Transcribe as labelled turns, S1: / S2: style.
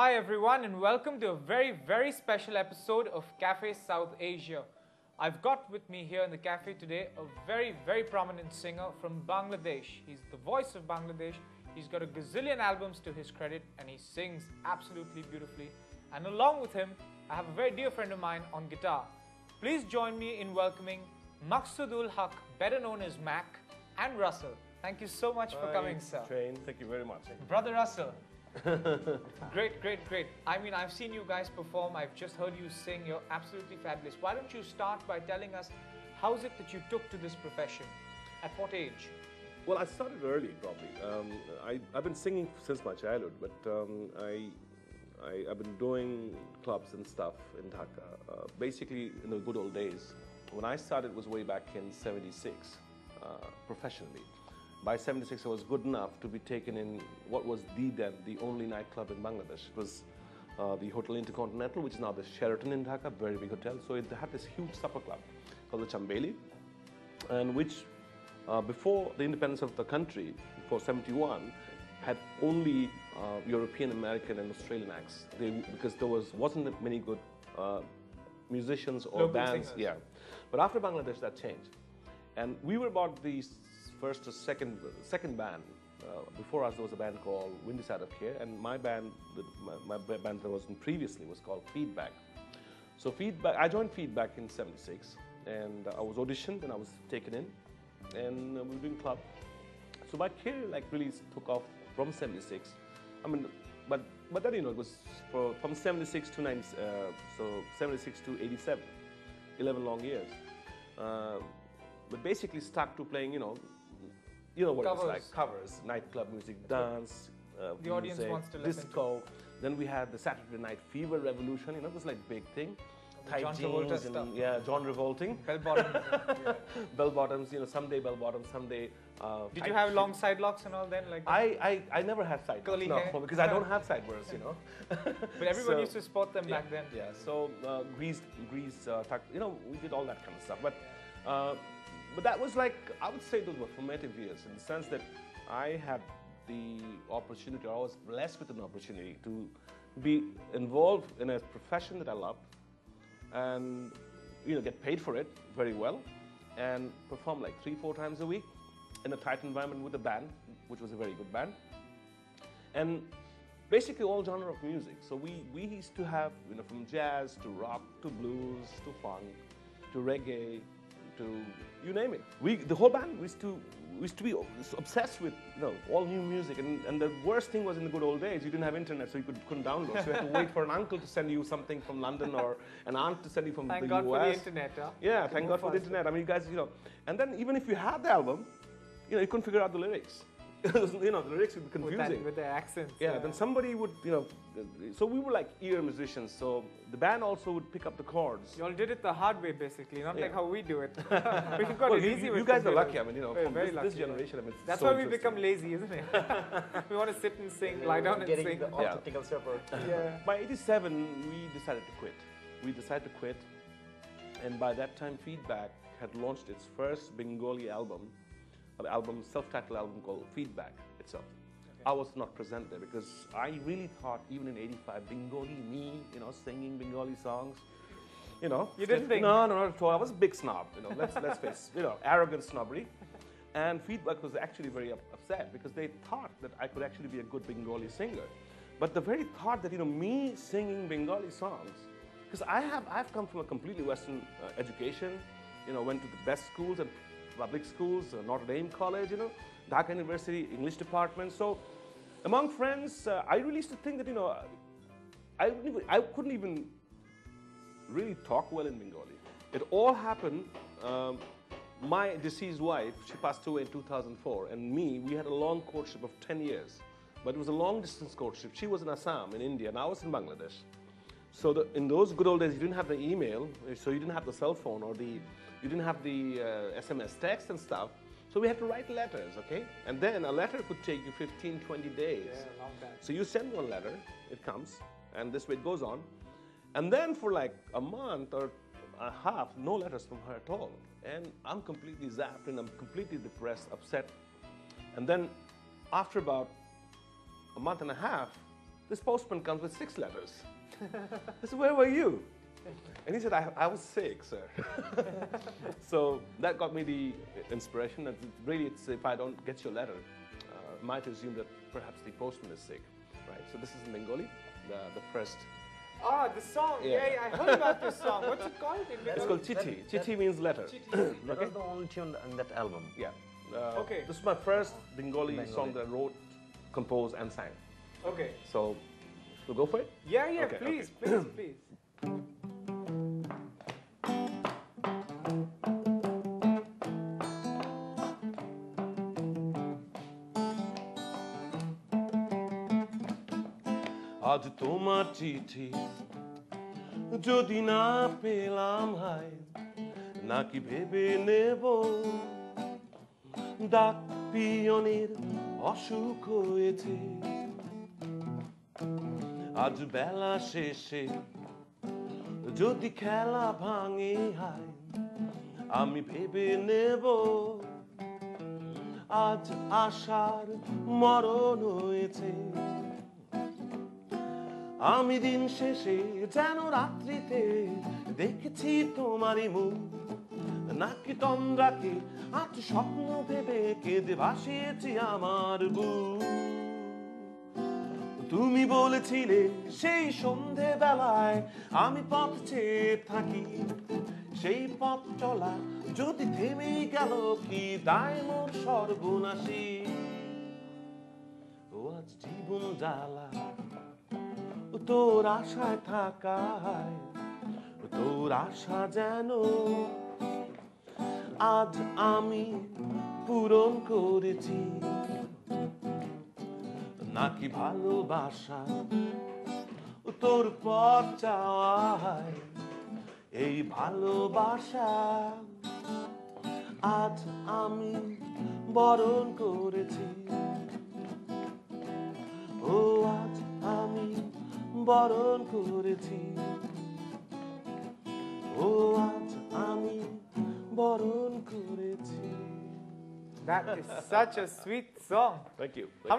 S1: Hi everyone and welcome to a very special episode of Cafe South Asia. I've got with me here in the cafe today a very prominent singer from Bangladesh. He's the voice of Bangladesh. He's got a gazillion albums to his credit and he sings absolutely beautifully. And along with him, I have a very dear friend of mine on guitar. Please join me in welcoming Maqsoodul Haque, better known as Mac, and Russell. Thank you so much for coming, sir.
S2: Train, thank you very much.
S1: Brother Russell. Great. I mean, I've seen you guys perform. I've just heard you sing. You're absolutely fabulous. Why don't you start by telling us how is it that you took to this profession? At what age?
S2: Well, I started early, probably. I've been singing since my childhood, but I've been doing clubs and stuff in Dhaka, basically in the good old days. When I started was way back in '76, professionally. By '76, I was good enough to be taken in what was then the only nightclub in Bangladesh. It was the Hotel Intercontinental, which is now the Sheraton in Dhaka, very big hotel. So it had this huge supper club called the Chambeli, and which before the independence of the country, before '71, had only European, American, and Australian acts. Because there wasn't many good musicians or
S1: local
S2: bands.
S1: singers.
S2: Yeah, but after Bangladesh, that changed, and we were about the first or second band. Before us, there was a band called Windy Side of Here, and my band, my band that was in previously was called Feedback. So I joined Feedback in '76, and I was auditioned, and I was taken in, and we were doing club. So my career really took off from '76. I mean, but then it was from '76 to so '76 to '87, 11 long years. But basically stuck to playing, you know what
S1: Covers.
S2: it's like, covers, nightclub music, dance,
S1: The audience
S2: music,
S1: wants to listen
S2: disco. Then we had the Saturday Night Fever revolution, it was like big thing. Tight
S1: John
S2: jeans
S1: Travolta
S2: and,
S1: stuff.
S2: yeah, John Revolting.
S1: Bell bottom. Yeah.
S2: Bell bottoms, someday bell bottoms, someday.
S1: Did you have long side locks and all then? Like that?
S2: I never had sideburns.
S1: Curly
S2: No,
S1: hair?
S2: because I don't have sideburns,
S1: But everyone used to spot them back then.
S2: Yeah, so grease, tuck, we did all that kind of stuff. But that was like, I would say those were formative years in the sense that I had the opportunity, or I was blessed with an opportunity to be involved in a profession that I loved and get paid for it very well and perform like 3-4 times a week in a tight environment with a band, which was a very good band. And basically all genre of music. So we used to have, from jazz to rock to blues to funk to reggae to you name it. The whole band we used to be obsessed with all new music. And the worst thing was in the good old days, you didn't have internet, so you couldn't download. So you had to wait for an uncle to send you something from London or an aunt to send you from
S1: Thank
S2: the
S1: God
S2: US.
S1: for the internet, huh?
S2: Yeah, thank God for the internet. I mean, you guys, and then even if you had the album, you couldn't figure out the lyrics. The lyrics would be confusing.
S1: With the accents.
S2: Yeah, then somebody would, so we were like ear musicians, so the band also would pick up the chords.
S1: You all did it the hard way, basically, not like how we do it. We got
S2: Well,
S1: it easy with
S2: you guys are
S1: computers.
S2: lucky, I mean, from
S1: very
S2: this
S1: lucky,
S2: generation, I mean, it's
S1: That's
S2: so
S1: why we
S2: interesting.
S1: become lazy, isn't it? We want to sit and sing, lie down and
S3: Getting
S1: sing.
S3: the technical support.
S1: Yeah.
S2: By '87, we decided to quit. And by that time, Feedback had launched its first Bengali album, self-titled album called Feedback itself. Okay. I was not present there because I really thought, even in '85, Bengali, me, singing Bengali songs,
S1: You didn't think?
S2: No, not at all. I was a big snob, let's face, arrogant snobbery. And Feedback was actually very upset because they thought that I could actually be a good Bengali singer. But the very thought that, me singing Bengali songs, because I've come from a completely Western education, went to the best schools and public schools, Notre Dame College, Dhaka University, English department. So among friends, I really used to think that, I couldn't even really talk well in Bengali. It all happened, my deceased wife, she passed away in 2004, and me, we had a long courtship of 10 years. But it was a long distance courtship. She was in Assam, in India, and I was in Bangladesh. So in those good old days, you didn't have the email, so you didn't have the cell phone, or you didn't have the SMS text and stuff. So we had to write letters, okay? And then a letter could take you 15, 20 days.
S1: Yeah, long time.
S2: So you send one letter, it comes, and this way it goes on. And then for like a month or a half, no letters from her at all. And I'm completely zapped, and I'm completely depressed, upset. And then after about a month and a half, this postman comes with 6 letters. I said, where were you? And he said, I was sick, sir. So that got me the inspiration. And really, it's if I don't get your letter, I might assume that perhaps the postman is sick, right? So this is in Bengali, the first.
S1: Ah, the song.
S2: Yeah.
S1: Yeah, I heard about this song. What's it called?
S2: It's called Chithi. Chithi means letter.
S3: That was the only tune in that album.
S2: Yeah.
S1: Okay.
S2: This is my first Bengali song that I wrote, composed, and sang.
S1: Okay.
S2: So, we'll go for it?
S1: Yeah,
S2: Okay,
S1: please,
S2: okay.
S1: please.
S2: আজ তোমার চিঠি যদি না পেলাম high নাকি ভেবে নেব ডাক পিয়নের অসুখ হয়েছে আজ বেলা শেষে যদি খেলা ভাঙে হাই আমি ভেবে নেব আজ আশার মরণ হয়েছে আমি দিন শেষে যেন রাত্রিতে দেখেছি তোমারই মুখ নাকি তন্দ্রাকে আজ স্বপ্ন ভেবে কেঁদে ভাসিয়েছি আমার বুক তুমি বলেছিলে সেই সন্ধে বেলায় আমি পথ চেয়ে থাকি সেই পথ চলা যদি থেমেই গেল কি দায় মোর সর্বনাশী ও আজ জীবন জ্বালা তোর আশায় থাকায় তোর আশা যেন আজ আমি পূরণ করেছি নাকি ভালোবাসা তোর পথ চাওয়ায় এই ভালোবাসা আজ আমি বরণ করেছি ও আজ আমি বরণ করেছি ও আজ আমি বরণ করেছি
S1: That is such a sweet song.
S2: Thank you.
S1: How many